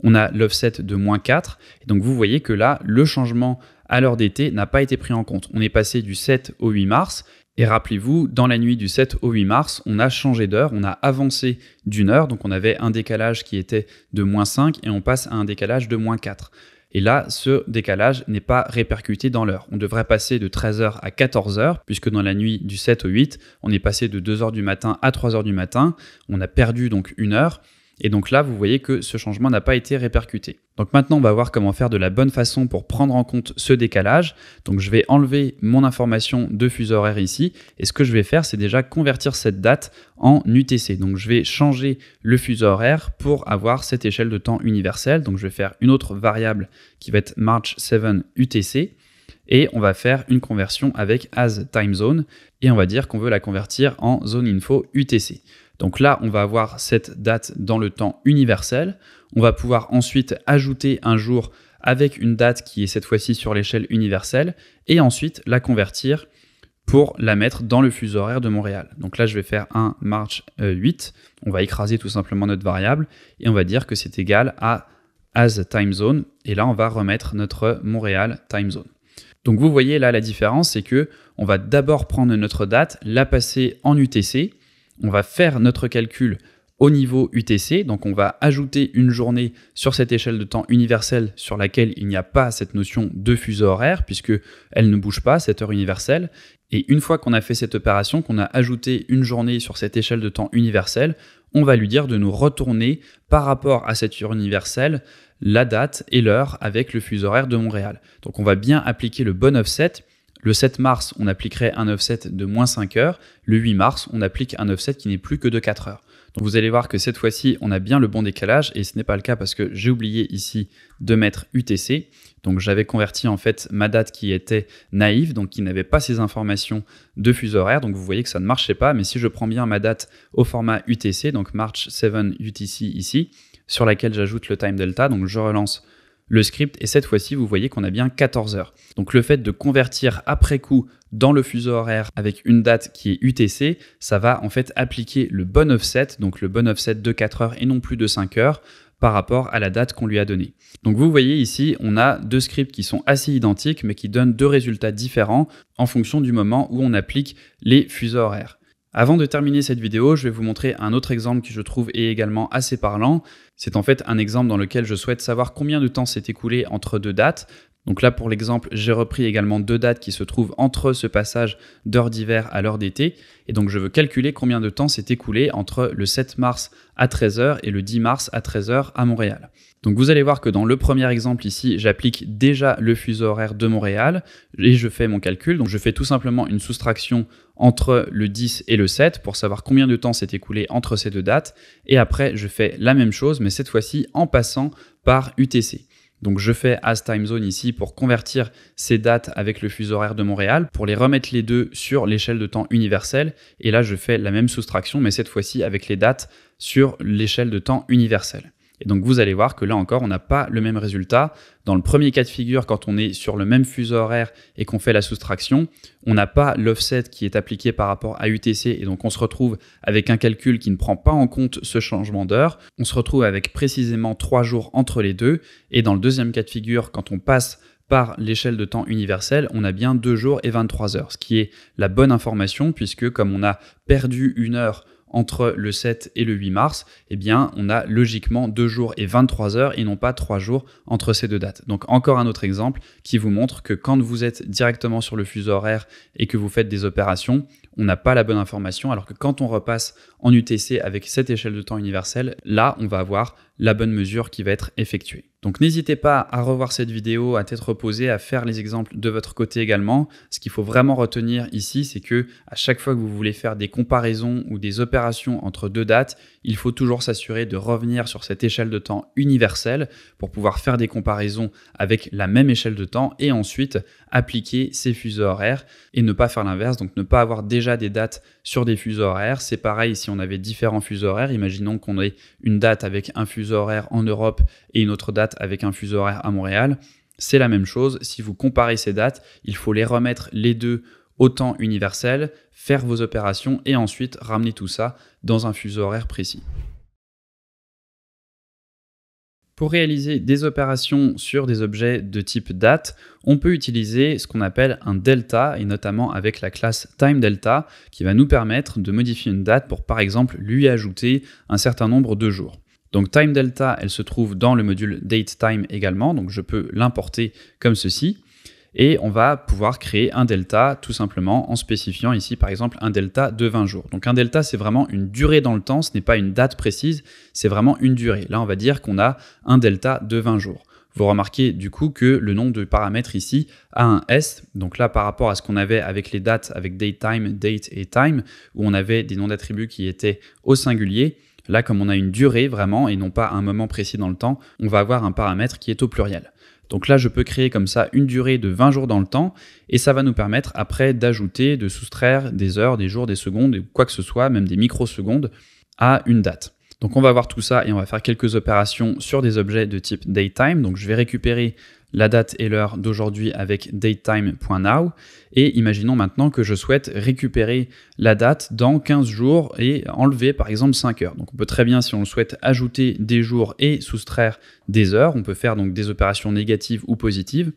On a l'offset de moins 4. Et donc, vous voyez que là, le changement à l'heure d'été n'a pas été pris en compte. On est passé du 7 au 8 mars. Et rappelez-vous, dans la nuit du 7 au 8 mars, on a changé d'heure, on a avancé d'une heure. Donc, on avait un décalage qui était de moins 5 et on passe à un décalage de moins 4. Et là, ce décalage n'est pas répercuté dans l'heure. On devrait passer de 13h à 14h, puisque dans la nuit du 7 au 8, on est passé de 2h du matin à 3h du matin. On a perdu donc une heure. Et donc là, vous voyez que ce changement n'a pas été répercuté. Donc maintenant, on va voir comment faire de la bonne façon pour prendre en compte ce décalage. Donc je vais enlever mon information de fuseau horaire ici. Et ce que je vais faire, c'est déjà convertir cette date en UTC. Donc je vais changer le fuseau horaire pour avoir cette échelle de temps universelle. Donc je vais faire une autre variable qui va être March 7 UTC. Et on va faire une conversion avec as time zone. Et on va dire qu'on veut la convertir en zone info UTC. Donc là, on va avoir cette date dans le temps universel. On va pouvoir ensuite ajouter un jour avec une date qui est cette fois-ci sur l'échelle universelle et ensuite la convertir pour la mettre dans le fuseau horaire de Montréal. Donc là, je vais faire un March 8. On va écraser tout simplement notre variable et on va dire que c'est égal à as time zone. Et là, on va remettre notre Montréal time zone. Donc vous voyez là la différence, c'est que on va d'abord prendre notre date, la passer en UTC. On va faire notre calcul au niveau UTC, donc on va ajouter une journée sur cette échelle de temps universelle sur laquelle il n'y a pas cette notion de fuseau horaire puisque elle ne bouge pas, cette heure universelle. Et une fois qu'on a fait cette opération, qu'on a ajouté une journée sur cette échelle de temps universelle, on va lui dire de nous retourner par rapport à cette heure universelle la date et l'heure avec le fuseau horaire de Montréal. Donc on va bien appliquer le bon offset. Le 7 mars, on appliquerait un offset de moins 5 heures. Le 8 mars, on applique un offset qui n'est plus que de 4 heures. Donc vous allez voir que cette fois-ci, on a bien le bon décalage et ce n'est pas le cas parce que j'ai oublié ici de mettre UTC. Donc j'avais converti en fait ma date qui était naïve, donc qui n'avait pas ces informations de fuseau horaire. Donc vous voyez que ça ne marchait pas, mais si je prends bien ma date au format UTC, donc March 7 UTC ici, sur laquelle j'ajoute le time delta, donc je relance le script et cette fois-ci, vous voyez qu'on a bien 14 heures. Donc le fait de convertir après coup dans le fuseau horaire avec une date qui est UTC, ça va en fait appliquer le bon offset, donc le bon offset de 4 heures et non plus de 5 heures par rapport à la date qu'on lui a donnée. Donc vous voyez ici, on a deux scripts qui sont assez identiques mais qui donnent deux résultats différents en fonction du moment où on applique les fuseaux horaires. Avant de terminer cette vidéo, je vais vous montrer un autre exemple qui je trouve est également assez parlant. C'est en fait un exemple dans lequel je souhaite savoir combien de temps s'est écoulé entre deux dates. Donc là, pour l'exemple, j'ai repris également deux dates qui se trouvent entre ce passage d'heure d'hiver à l'heure d'été. Et donc, je veux calculer combien de temps s'est écoulé entre le 7 mars à 13 h et le 10 mars à 13 h à Montréal. Donc, vous allez voir que dans le premier exemple ici, j'applique déjà le fuseau horaire de Montréal et je fais mon calcul. Donc, je fais tout simplement une soustraction entre le 10 et le 7 pour savoir combien de temps s'est écoulé entre ces deux dates. Et après, je fais la même chose, mais cette fois-ci en passant par UTC. Donc je fais as time zone ici pour convertir ces dates avec le fuseau horaire de Montréal, pour les remettre les deux sur l'échelle de temps universelle. Et là, je fais la même soustraction, mais cette fois-ci avec les dates sur l'échelle de temps universelle. Et donc vous allez voir que là encore, on n'a pas le même résultat. Dans le premier cas de figure, quand on est sur le même fuseau horaire et qu'on fait la soustraction, on n'a pas l'offset qui est appliqué par rapport à UTC et donc on se retrouve avec un calcul qui ne prend pas en compte ce changement d'heure. On se retrouve avec précisément 3 jours entre les deux. Et dans le deuxième cas de figure, quand on passe par l'échelle de temps universelle, on a bien 2 jours et 23 heures, ce qui est la bonne information puisque comme on a perdu une heure entre le 7 et le 8 mars, eh bien, on a logiquement 2 jours et 23 heures et non pas 3 jours entre ces deux dates. Donc, encore un autre exemple qui vous montre que quand vous êtes directement sur le fuseau horaire et que vous faites des opérations, on n'a pas la bonne information, alors que quand on repasse en UTC avec cette échelle de temps universelle, là, on va avoir la bonne mesure qui va être effectuée. Donc n'hésitez pas à revoir cette vidéo, à tête reposée, à faire les exemples de votre côté également. Ce qu'il faut vraiment retenir ici, c'est que à chaque fois que vous voulez faire des comparaisons ou des opérations entre deux dates, il faut toujours s'assurer de revenir sur cette échelle de temps universelle pour pouvoir faire des comparaisons avec la même échelle de temps et ensuite appliquer ces fuseaux horaires et ne pas faire l'inverse, donc ne pas avoir déjà des dates sur des fuseaux horaires. C'est pareil si on avait différents fuseaux horaires. Imaginons qu'on ait une date avec un fuseau horaire en Europe et une autre date avec un fuseau horaire à Montréal. C'est la même chose. Si vous comparez ces dates, il faut les remettre les deux au temps universel, faire vos opérations et ensuite ramener tout ça dans un fuseau horaire précis. Pour réaliser des opérations sur des objets de type date, on peut utiliser ce qu'on appelle un delta et notamment avec la classe timeDelta qui va nous permettre de modifier une date pour par exemple lui ajouter un certain nombre de jours. Donc timeDelta, elle se trouve dans le module datetime également, donc je peux l'importer comme ceci. Et on va pouvoir créer un delta tout simplement en spécifiant ici par exemple un delta de 20 jours. Donc un delta c'est vraiment une durée dans le temps, ce n'est pas une date précise, c'est vraiment une durée. Là on va dire qu'on a un delta de 20 jours. Vous remarquez du coup que le nom de paramètre ici a un S, donc là par rapport à ce qu'on avait avec les dates avec datetime, date et time, où on avait des noms d'attributs qui étaient au singulier, là comme on a une durée vraiment et non pas un moment précis dans le temps, on va avoir un paramètre qui est au pluriel. Donc là, je peux créer comme ça une durée de 20 jours dans le temps et ça va nous permettre après d'ajouter, de soustraire des heures, des jours, des secondes, quoi que ce soit, même des microsecondes à une date. Donc on va voir tout ça et on va faire quelques opérations sur des objets de type datetime. Donc je vais récupérer la date et l'heure d'aujourd'hui avec datetime.now et imaginons maintenant que je souhaite récupérer la date dans 15 jours et enlever par exemple 5 heures. Donc on peut très bien, si on le souhaite, ajouter des jours et soustraire des heures. On peut faire donc des opérations négatives ou positives.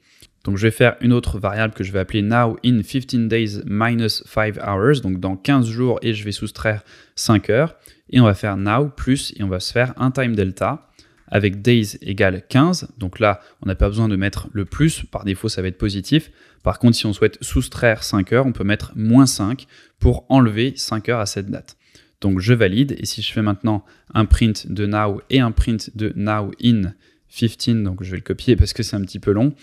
Donc je vais faire une autre variable que je vais appeler now in 15 days minus 5 hours, donc dans 15 jours et je vais soustraire 5 heures. Et on va faire now plus et on va se faire un time delta avec days égale 15. Donc là, on n'a pas besoin de mettre le plus, par défaut ça va être positif. Par contre, si on souhaite soustraire 5 heures, on peut mettre moins 5 pour enlever 5 heures à cette date. Donc je valide et si je fais maintenant un print de now et un print de now in 15, donc je vais le copier parce que c'est un petit peu long.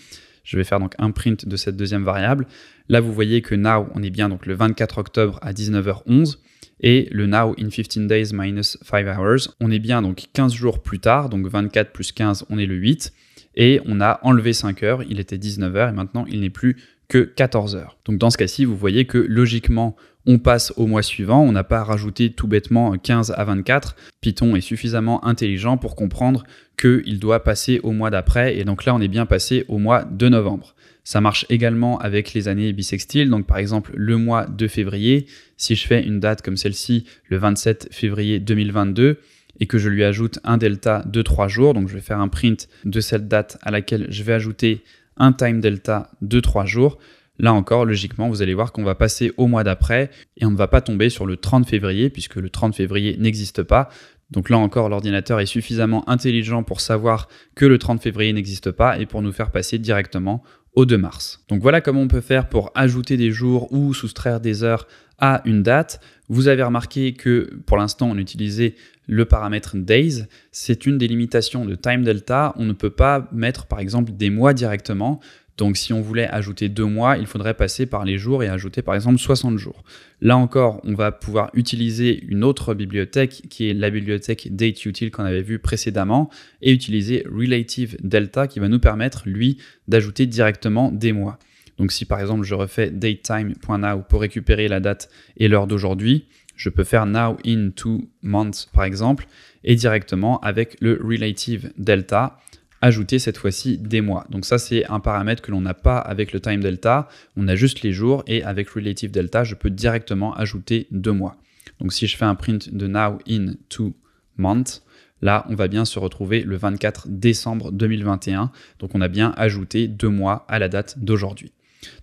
Je vais faire donc un print de cette deuxième variable. Là, vous voyez que now, on est bien donc le 24 octobre à 19h11. et le now in 15 days minus 5 hours, on est bien donc 15 jours plus tard, donc 24 plus 15, on est le 8, et on a enlevé 5 heures, il était 19 heures et maintenant il n'est plus que 14 heures. Donc dans ce cas-ci, vous voyez que logiquement, on passe au mois suivant, on n'a pas rajouté tout bêtement 15 à 24. Python est suffisamment intelligent pour comprendre qu'il doit passer au mois d'après, et donc là on est bien passé au mois de novembre. Ça marche également avec les années bissextiles, donc par exemple le mois de février, si je fais une date comme celle-ci, le 27 février 2022, et que je lui ajoute un delta de 3 jours, donc je vais faire un print de cette date à laquelle je vais ajouter un time delta de 3 jours, là encore, logiquement, vous allez voir qu'on va passer au mois d'après et on ne va pas tomber sur le 30 février puisque le 30 février n'existe pas. Donc là encore, l'ordinateur est suffisamment intelligent pour savoir que le 30 février n'existe pas et pour nous faire passer directement au 2 mars. Donc voilà comment on peut faire pour ajouter des jours ou soustraire des heures à une date. Vous avez remarqué que pour l'instant, on utilisait le paramètre days. C'est une des limitations de time delta. On ne peut pas mettre par exemple des mois directement. Donc si on voulait ajouter 2 mois, il faudrait passer par les jours et ajouter par exemple 60 jours. Là encore, on va pouvoir utiliser une autre bibliothèque qui est la bibliothèque dateutil qu'on avait vue précédemment et utiliser relative delta qui va nous permettre, lui, d'ajouter directement des mois. Donc si par exemple je refais datetime.now pour récupérer la date et l'heure d'aujourd'hui, je peux faire now in 2 months par exemple et directement avec le relative delta, ajouter cette fois-ci des mois. Donc ça, c'est un paramètre que l'on n'a pas avec le time delta. On a juste les jours et avec relative delta, je peux directement ajouter 2 mois. Donc si je fais un print de now in 2 months, là, on va bien se retrouver le 24 décembre 2021. Donc on a bien ajouté 2 mois à la date d'aujourd'hui.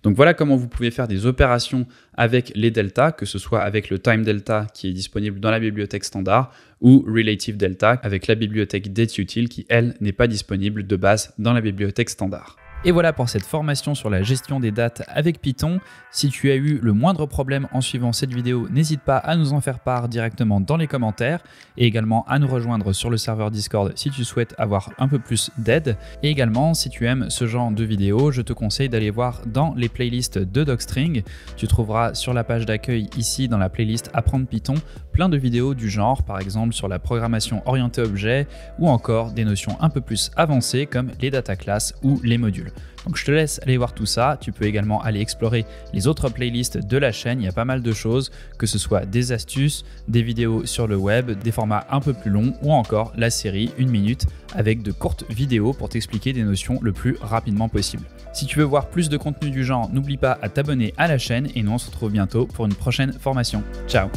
Donc voilà comment vous pouvez faire des opérations avec les deltas, que ce soit avec le time delta qui est disponible dans la bibliothèque standard ou relative delta avec la bibliothèque dateutil qui, elle, n'est pas disponible de base dans la bibliothèque standard. Et voilà pour cette formation sur la gestion des dates avec Python. Si tu as eu le moindre problème en suivant cette vidéo, n'hésite pas à nous en faire part directement dans les commentaires et également à nous rejoindre sur le serveur Discord si tu souhaites avoir un peu plus d'aide. Et également, si tu aimes ce genre de vidéos, je te conseille d'aller voir dans les playlists de Docstring. Tu trouveras sur la page d'accueil ici dans la playlist Apprendre Python plein de vidéos du genre, par exemple sur la programmation orientée objet ou encore des notions un peu plus avancées comme les data classes ou les modules. Donc je te laisse aller voir tout ça. Tu peux également aller explorer les autres playlists de la chaîne. Il y a pas mal de choses, que ce soit des astuces, des vidéos sur le web, des formats un peu plus longs ou encore la série 1 minute avec de courtes vidéos pour t'expliquer des notions le plus rapidement possible. Si tu veux voir plus de contenu du genre, n'oublie pas à t'abonner à la chaîne et nous on se retrouve bientôt pour une prochaine formation. Ciao!